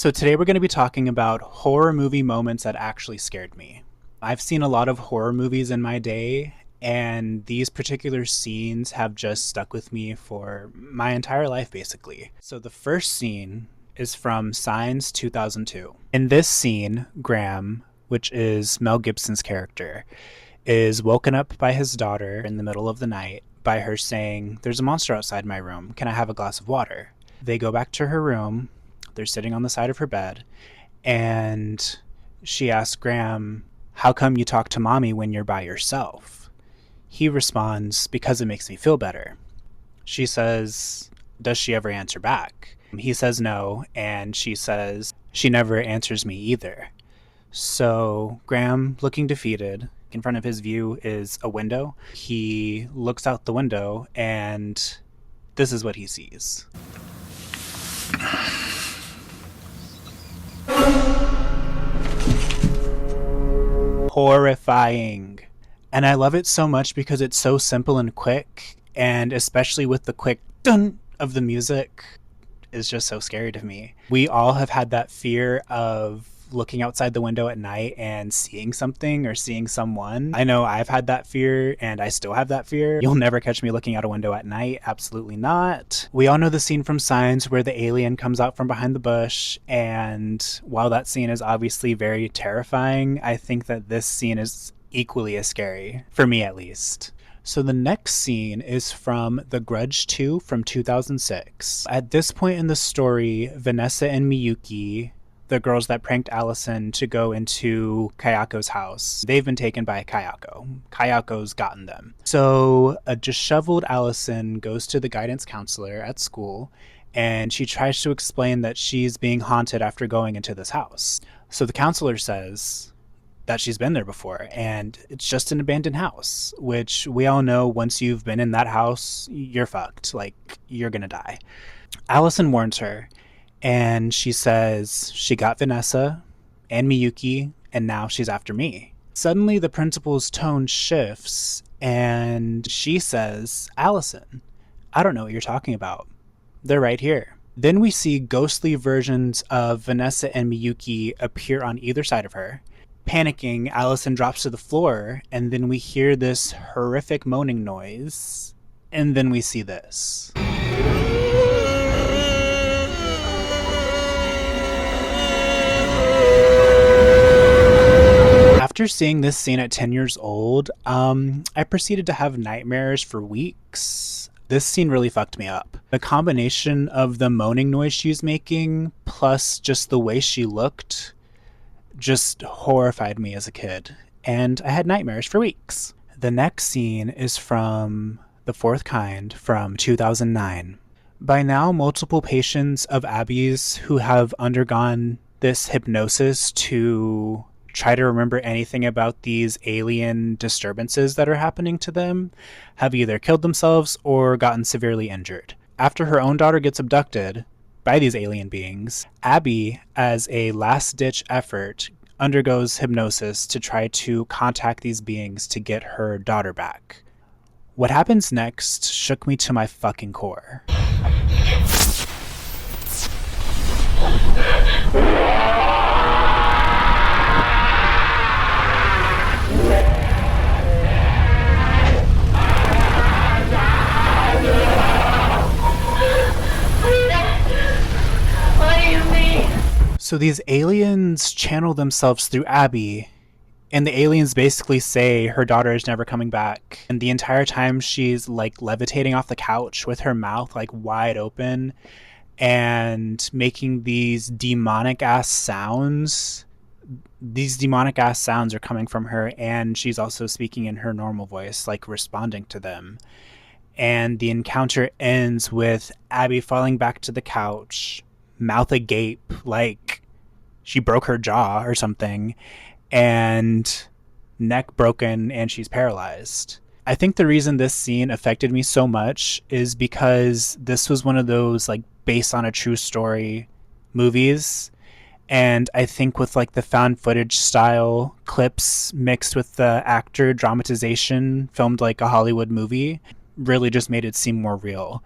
So today we're going to be talking about horror movie moments that actually scared me. I've seen a lot of horror movies in my day, and these particular scenes have just stuck with me for my entire life, basically. So the first scene is from Signs 2002. In this scene, Graham, which is Mel Gibson's character, is woken up by his daughter in the middle of the night by her saying, "There's a monster outside my room. Can I have a glass of water?" They go back to her room. They're sitting on the side of her bed, and she asks Graham, "How come you talk to mommy when you're by yourself?" He responds, "Because it makes me feel better." She says, "Does she ever answer back?" He says no, and she says, "She never answers me either." So Graham, looking defeated, in front of his view is a window. He looks out the window, and this is what he sees. Horrifying. And I love it so much because it's so simple and quick, and especially with the quick dun of the music is just so scary to me. We all have had that fear of looking outside the window at night and seeing something or seeing someone. I know I've had that fear and I still have that fear. You'll never catch me looking out a window at night. Absolutely not. We all know the scene from Signs where the alien comes out from behind the bush, and while that scene is obviously very terrifying, I think that this scene is equally as scary, for me at least. So the next scene is from The Grudge 2 from 2006. At this point in the story, Vanessa and Miyuki, the girls that pranked Allison to go into Kayako's house, they've been taken by Kayako. Kayako's gotten them. So a disheveled Allison goes to the guidance counselor at school, and she tries to explain that she's being haunted after going into this house. So the counselor says that she's been there before, and it's just an abandoned house, which we all know once you've been in that house, you're fucked. Like, you're gonna die. Allison warns her, and she says she got Vanessa and Miyuki, and now she's after me. Suddenly, the principal's tone shifts, and she says, "Allison, I don't know what you're talking about. They're right here." Then we see ghostly versions of Vanessa and Miyuki appear on either side of her. Panicking, Allison drops to the floor, and then we hear this horrific moaning noise, and then we see this. After seeing this scene at 10 years old, I proceeded to have nightmares for weeks. This scene really fucked me up. The combination of the moaning noise she's making, plus just the way she looked, just horrified me as a kid, and I had nightmares for weeks. The next scene is from The Fourth Kind from 2009. By now, multiple patients of Abby's who have undergone this hypnosis to try to remember anything about these alien disturbances that are happening to them have either killed themselves or gotten severely injured. After her own daughter gets abducted by these alien beings, Abby, as a last-ditch effort, undergoes hypnosis to try to contact these beings to get her daughter back. What happens next shook me to my fucking core. So these aliens channel themselves through Abby, and the aliens basically say her daughter is never coming back. And the entire time she's like levitating off the couch with her mouth like wide open and making these demonic ass sounds. These demonic ass sounds are coming from her, and she's also speaking in her normal voice, like responding to them. And the encounter ends with Abby falling back to the couch, mouth agape, like she broke her jaw or something, and neck broken, and she's paralyzed. I think the reason this scene affected me so much is because this was one of those like based on a true story movies, and I think with like the found footage style clips mixed with the actor dramatization filmed like a Hollywood movie really just made it seem more real,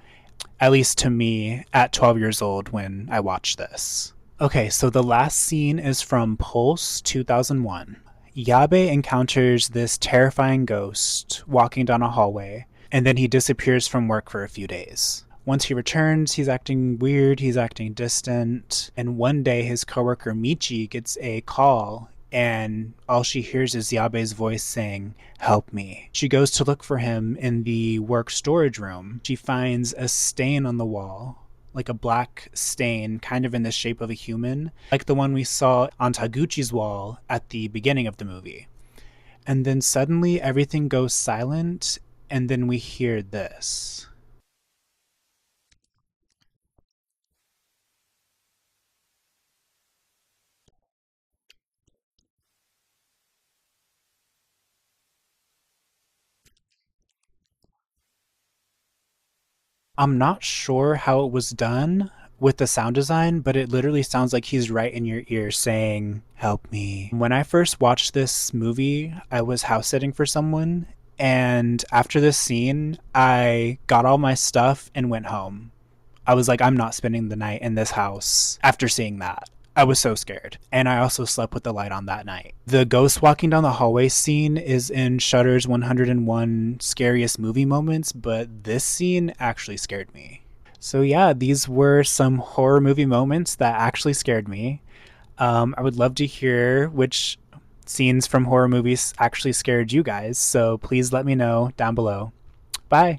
at least to me at 12 years old when I watched this. Okay, so the last scene is from Pulse 2001. Yabe encounters this terrifying ghost walking down a hallway, and then he disappears from work for a few days. Once he returns, he's acting weird, he's acting distant, and one day his coworker Michi gets a call and all she hears is Yabe's voice saying, "Help me." She goes to look for him in the work storage room. She finds a stain on the wall, like a black stain, kind of in the shape of a human, like the one we saw on Taguchi's wall at the beginning of the movie. And then suddenly everything goes silent, and then we hear this. I'm not sure how it was done with the sound design, but it literally sounds like he's right in your ear saying, "Help me." When I first watched this movie, I was house sitting for someone, and after this scene, I got all my stuff and went home. I was like, I'm not spending the night in this house after seeing that. I was so scared. And I also slept with the light on that night. The ghost walking down the hallway scene is in Shudder's 101 scariest movie moments, but this scene actually scared me. So, yeah, these were some horror movie moments that actually scared me. I would love to hear which scenes from horror movies actually scared you guys. So, please let me know down below. Bye.